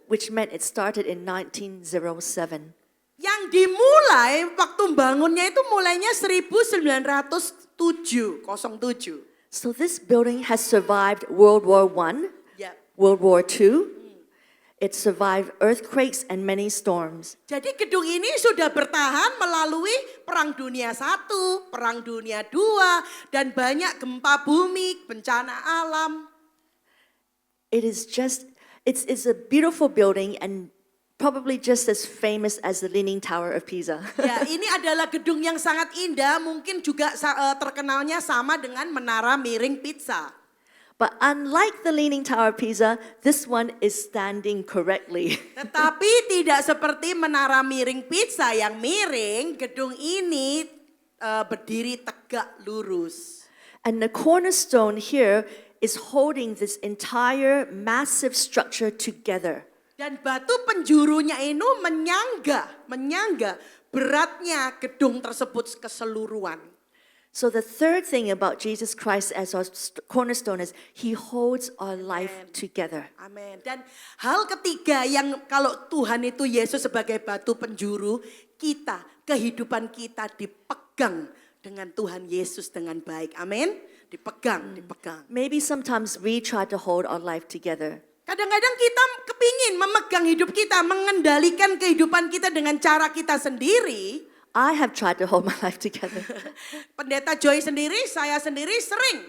Which meant it started in 1907. Yang dimulai waktu bangunnya itu mulainya 1907. So this building has survived World War I, Ya. World War II. It survived earthquakes and many storms. Jadi gedung ini sudah bertahan melalui Perang Dunia I, Perang Dunia II, dan banyak gempa bumi, bencana alam. It's a beautiful building and probably just as famous as the Leaning Tower of Pisa. Ya, ini adalah gedung yang sangat indah, mungkin juga terkenalnya sama dengan Menara Miring Pisa. But unlike the Leaning Tower of Pisa, this one is standing correctly. Tetapi tidak seperti Menara Miring Pisa yang miring, gedung ini berdiri tegak lurus. And the cornerstone here is holding this entire massive structure together. Dan batu penjurunya itu menyangga beratnya gedung tersebut keseluruhan. So the third thing about Jesus Christ as our cornerstone is he holds our life together. Amin. Dan hal ketiga yang kalau Tuhan itu Yesus sebagai batu penjuru, kehidupan kita dipegang dengan Tuhan Yesus dengan baik. Amin. Dipegang. Maybe sometimes we try to hold our life together. Kadang-kadang kita kepingin memegang hidup kita, mengendalikan kehidupan kita dengan cara kita sendiri. I have tried to hold my life together. Pendeta Joy sendiri, saya sendiri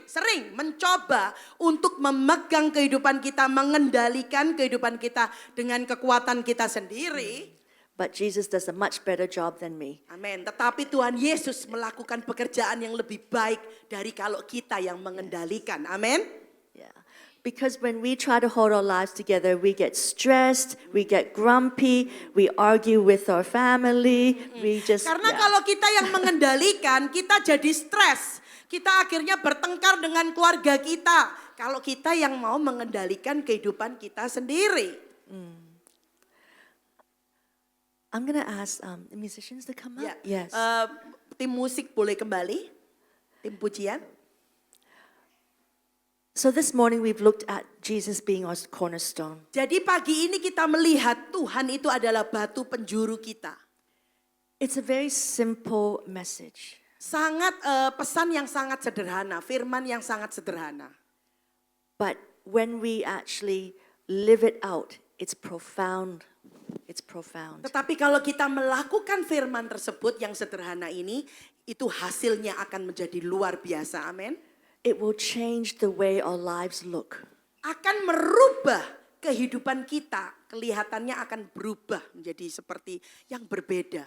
sering mencoba untuk memegang kehidupan kita, mengendalikan kehidupan kita dengan kekuatan kita sendiri. But Jesus does a much better job than me. Amin. Tetapi Tuhan Yesus melakukan pekerjaan yang lebih baik dari kalau kita yang mengendalikan. Amin. Yeah. Because when we try to hold our lives together, we get stressed, we get grumpy, we argue with our family, we just... Karena kalau kita yang mengendalikan, kita jadi stres. Kita akhirnya bertengkar dengan keluarga kita. Kalau kita yang mau mengendalikan kehidupan kita sendiri. I'm going to ask the musicians to come up. Ya. Yes. Tim musik boleh kembali. Tim pujian. So this morning we've looked at Jesus being our cornerstone. Jadi pagi ini kita melihat Tuhan itu adalah batu penjuru kita. It's a very simple message. Pesan yang sangat sederhana, firman yang sangat sederhana. But when we actually live it out, it's profound. It's profound. Tetapi kalau kita melakukan firman tersebut yang sederhana ini, itu hasilnya akan menjadi luar biasa. Amin. It will change the way our lives look. Akan merubah kehidupan kita, kelihatannya akan berubah menjadi seperti yang berbeda.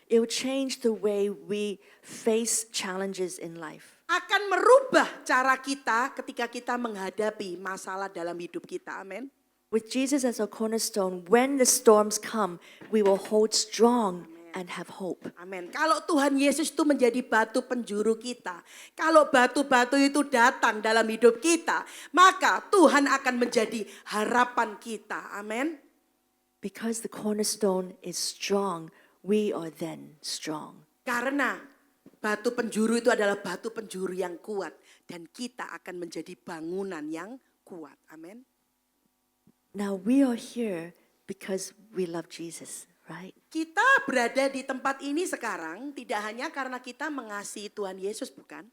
It will change the way we face challenges in life. Akan merubah cara kita ketika kita menghadapi masalah dalam hidup kita. Amin. With Jesus as our cornerstone, when the storms come, we will hold strong and have hope. Amin. Kalau Tuhan Yesus itu menjadi batu penjuru kita, kalau batu-batu itu datang dalam hidup kita, maka Tuhan akan menjadi harapan kita. Amin. Because the cornerstone is strong, we are then strong. Karena batu penjuru itu adalah batu penjuru yang kuat dan kita akan menjadi bangunan yang kuat. Amin. Now we are here because we love Jesus, right? Kita berada di tempat ini sekarang tidak hanya karena kita mengasihi Tuhan Yesus, bukan?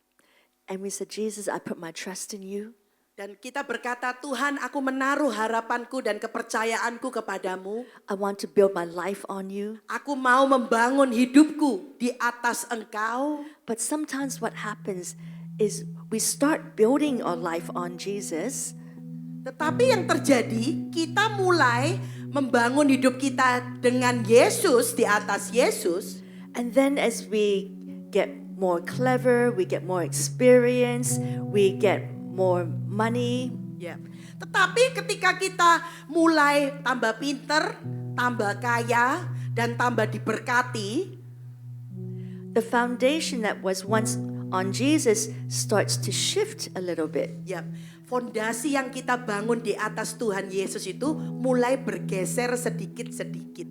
And we said, Jesus, I put my trust in you. Dan kita berkata, Tuhan, aku menaruh harapanku dan kepercayaanku kepadamu. I want to build my life on you. Aku mau membangun hidupku di atas Engkau. But sometimes what happens is we start building our life on Jesus. Tetapi yang terjadi, kita mulai membangun hidup kita dengan Yesus, di atas Yesus. And then as we get more clever, we get more experience, we get more money. Ya. Tetapi ketika kita mulai tambah pinter, tambah kaya, dan tambah diberkati, the foundation that was once on Jesus starts to shift a little bit. ya, fondasi yang kita bangun di atas Tuhan Yesus itu mulai bergeser sedikit-sedikit.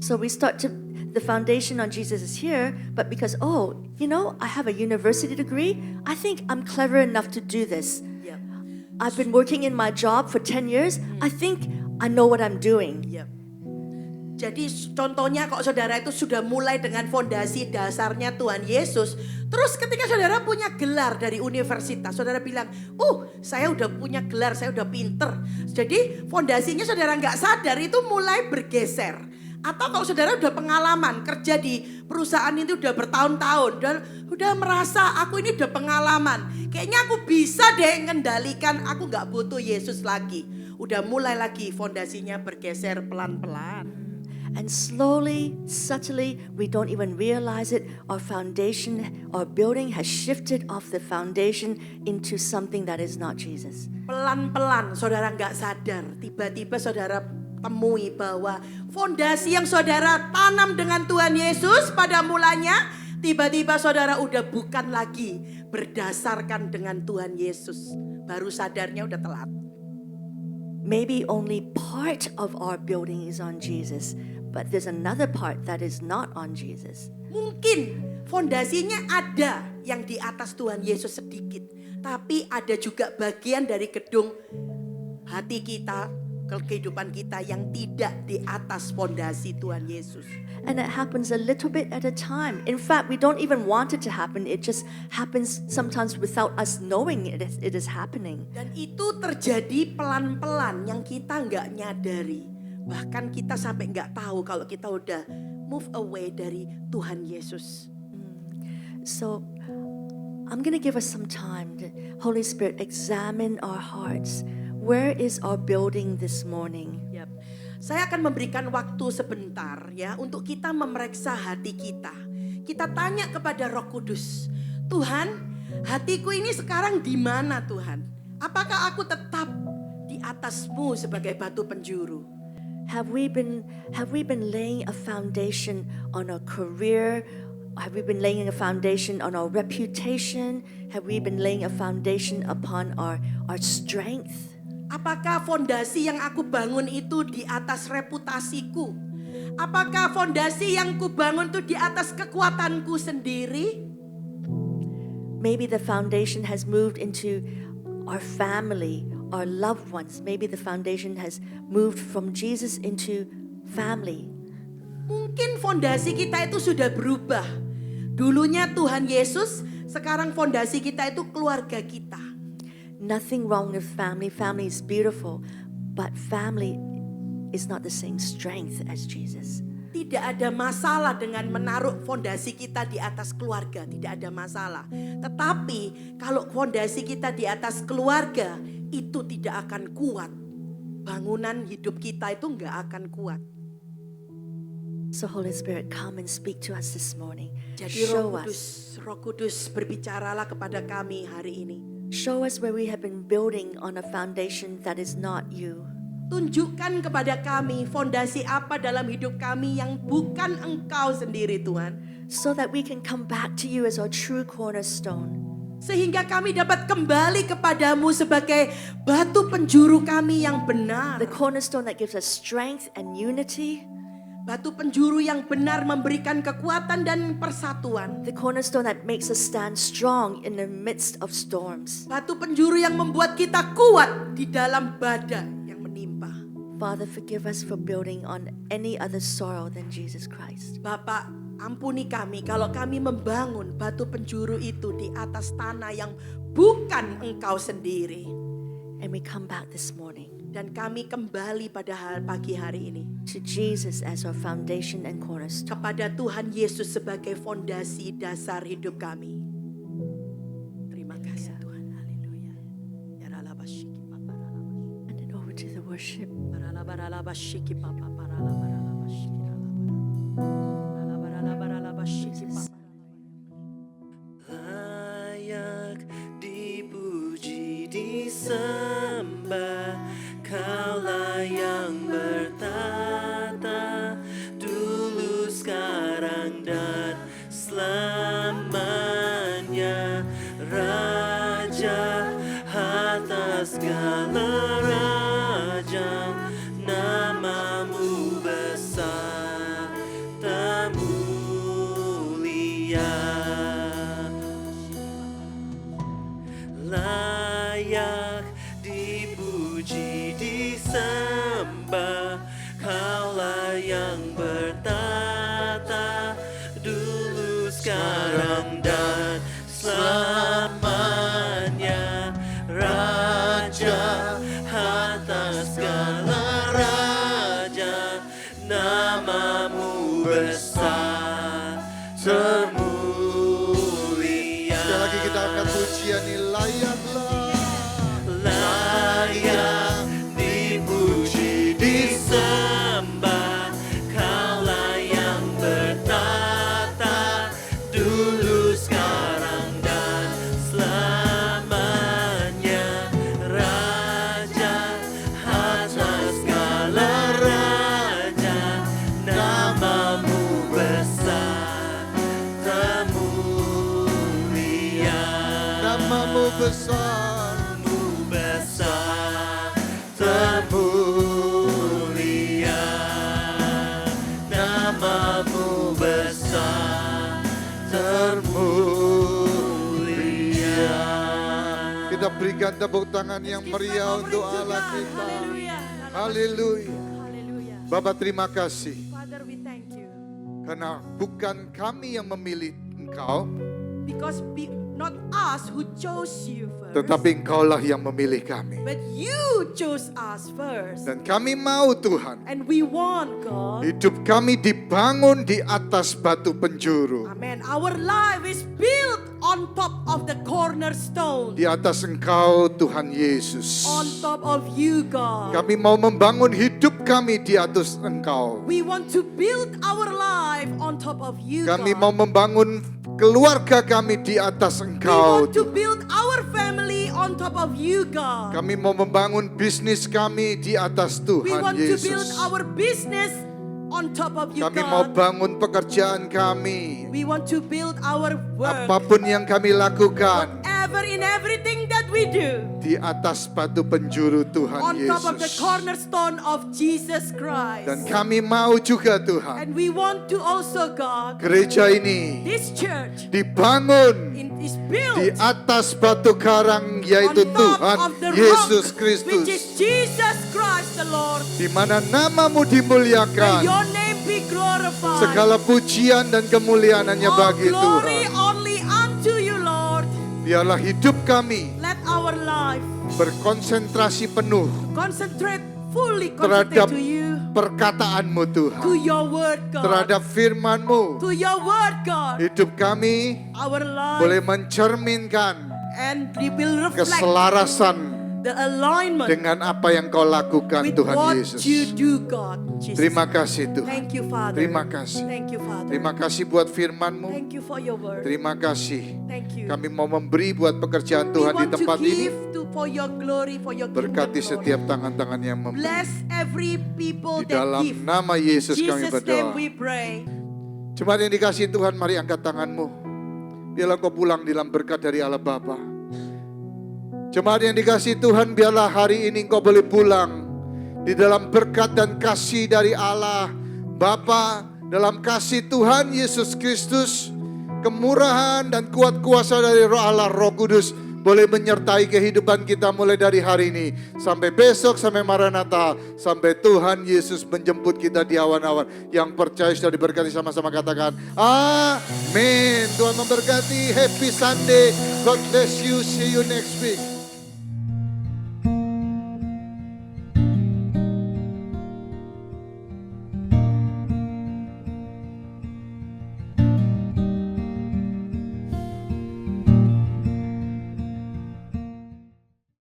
So we start to, the foundation on Jesus is here, but because, I have a university degree, I think I'm clever enough to do this. Ya. I've been working in my job for 10 years, I think I know what I'm doing. Ya. Jadi contohnya kok saudara itu sudah mulai dengan fondasi dasarnya Tuhan Yesus. Terus ketika saudara punya gelar dari universitas, saudara bilang, saya udah punya gelar, saya udah pinter. Jadi fondasinya saudara nggak sadar itu mulai bergeser. Atau kalau saudara udah pengalaman kerja di perusahaan itu udah bertahun-tahun. Dan udah merasa aku ini udah pengalaman. Kayaknya aku bisa deh ngendalikan, aku nggak butuh Yesus lagi. Udah mulai lagi fondasinya bergeser pelan-pelan. And slowly, subtly, we don't even realize it. Our foundation, our building has shifted off the foundation into something that is not Jesus. Pelan-pelan saudara nggak sadar. Tiba-tiba saudara temui bahwa fondasi yang saudara tanam dengan Tuhan Yesus pada mulanya Tiba-tiba saudara udah bukan lagi berdasarkan dengan Tuhan Yesus. Baru sadarnya udah telat. Maybe only part of our building is on Jesus, but there's another part that is not on Jesus. Mungkin fondasinya ada yang di atas Tuhan Yesus sedikit. Tapi ada juga bagian dari gedung hati kita, kehidupan kita yang tidak di atas fondasi Tuhan Yesus. And it happens a little bit at a time. In fact, we don't even want it to happen. It just happens sometimes without us knowing it is happening. Dan itu terjadi pelan-pelan yang kita nggak nyadari. Bahkan kita sampai nggak tahu kalau kita udah move away dari Tuhan Yesus. So I'm going to give us some time to, Holy Spirit, examine our hearts. Where is our building this morning? Yap. Saya akan memberikan waktu sebentar ya untuk kita memeriksa hati kita. Kita tanya kepada Roh Kudus, Tuhan, hatiku ini sekarang di mana Tuhan? Apakah aku tetap di atas-Mu sebagai batu penjuru? Have we been laying a foundation on our career? Have we been laying a foundation on our reputation? Have we been laying a foundation upon our strength? Apakah fondasi yang aku bangun itu di atas reputasiku? Apakah fondasi yang ku bangun itu di atas kekuatanku sendiri? Maybe the foundation has moved into our family, our loved ones. Maybe the foundation has moved from Jesus into family. Mungkin fondasi kita itu sudah berubah. Dulunya Tuhan Yesus, sekarang fondasi kita itu keluarga kita. Nothing wrong with family. Family is beautiful, but family is not the same strength as Jesus. Tidak ada masalah dengan menaruh fondasi kita di atas keluarga, tidak ada masalah. Tetapi kalau fondasi kita di atas keluarga itu tidak akan kuat. Bangunan hidup kita itu nggak akan kuat. So Holy Spirit, come and speak to us this morning. Jadi Show us. Roh Kudus berbicaralah kepada kami hari ini. Show us where we have been building on a foundation that is not you. Tunjukkan kepada kami fondasi apa dalam hidup kami yang bukan Engkau sendiri Tuhan. So that we can come back to you as our true cornerstone. Sehingga kami dapat kembali kepadamu sebagai batu penjuru kami yang benar. The cornerstone that gives us strength and unity. Batu penjuru yang benar memberikan kekuatan dan persatuan. The cornerstone that makes us stand strong in the midst of storms. Batu penjuru yang membuat kita kuat di dalam badai yang menimpa. Father, forgive us for building on any other soil than Jesus Christ. Bapak, ampuni kami kalau kami membangun batu penjuru itu di atas tanah yang bukan Engkau sendiri. And we come back this morning Dan kami kembali pada pagi hari ini to Jesus as our foundation and cornerstone. kepada Tuhan Yesus sebagai fondasi dasar hidup kami. Terima kasih Tuhan. Haleluya. Ya ralabashiki papa ralabashiki. Hand it over to the worship. Ralabaralabashiki papa ralabaralabashiki ralabaralabashiki papa. Layak dipuji, disembah, Kaulah yang bertata dulu, sekarang dan selamanya, Raja atas segala raja, namamu besar termulia. Layak dipuji, disembah, Kaulah yang bertata dulu, sekarang dan selamanya, Raja atas segala raja, namamu besar termulia. Sekali lagi kita angkat pujian ini, layaklah Kita berikan tepuk tangan yang meriah untuk Allah kita. Haleluya. Haleluya. Haleluya. Bapak terima kasih. Father, we thank you. Karena bukan kami yang memilih Engkau, Because not us who chose you first, tetapi Engkaulah yang memilih kami. but you chose us first. Dan kami mau Tuhan, And we want, God. hidup kami dibangun di atas batu penjuru. Amen. Our life is built on top of the cornerstone. Di atas Engkau Tuhan Yesus. On top of you, God. Kami mau membangun hidup kami di atas Engkau. We want to build our life on top of you, Kami God. mau membangun keluarga kami di atas We Engkau. want to build our family on top of you, God. Kami mau membangun bisnis kami di atas We Tuhan want to build Yesus. our business on top of you, Kami mau God. bangun pekerjaan kami. We want to build our work. Apapun yang kami lakukan Whatever in everything that we do. di atas batu penjuru Tuhan On top of the Yesus. cornerstone of Jesus Christ. Dan kami mau juga Tuhan, And we want to also, God, gereja ini this church dibangun is di built atas batu karang, yaitu on top Tuhan of the Yesus rock, which is Kristus, Jesus Christ the Lord. di mana namamu May dimuliakan. your name be glorified. Segala pujian dan kemuliaan hanya All bagi glory Tuhan. only unto you, Lord. Biarlah hidup kami Let our life berkonsentrasi penuh fully terhadap concentrate to you, perkataanmu Tuhan, to your word, God. terhadap firmanmu. To your word, God. Hidup kami Our life, boleh mencerminkan and we will reflect keselarasan the alignment dengan apa yang kau lakukan with Tuhan what Yesus. you do, God. Jesus. Terima kasih Tuhan. Thank you, Father. Terima kasih. Thank you, Father. Terima kasih buat firman-Mu. Thank you for your word. Terima kasih. Thank you. Kami mau memberi buat pekerjaan We Tuhan di want to tempat ini. give for your glory, for your Berkati kingdom, setiap Lord. tangan-tangan yang memberi. Bless every people Di that dalam give. nama Yesus kami Jesus' name berdoa. we pray. Jemaat yang dikasihi Tuhan, mari angkat tanganmu. Biarlah kau pulang dalam berkat dari Allah Bapa. Jemaat yang dikasihi Tuhan, biarlah hari ini kau boleh pulang di dalam berkat dan kasih dari Allah Bapa, dalam kasih Tuhan Yesus Kristus, kemurahan dan kuat kuasa dari Roh Allah, Roh Kudus boleh menyertai kehidupan kita mulai dari hari ini sampai besok, sampai Maranatha, sampai Tuhan Yesus menjemput kita di awan-awan. Yang percaya sudah diberkati, sama-sama katakan amin. Tuhan memberkati. Happy Sunday. God bless you. See you next week.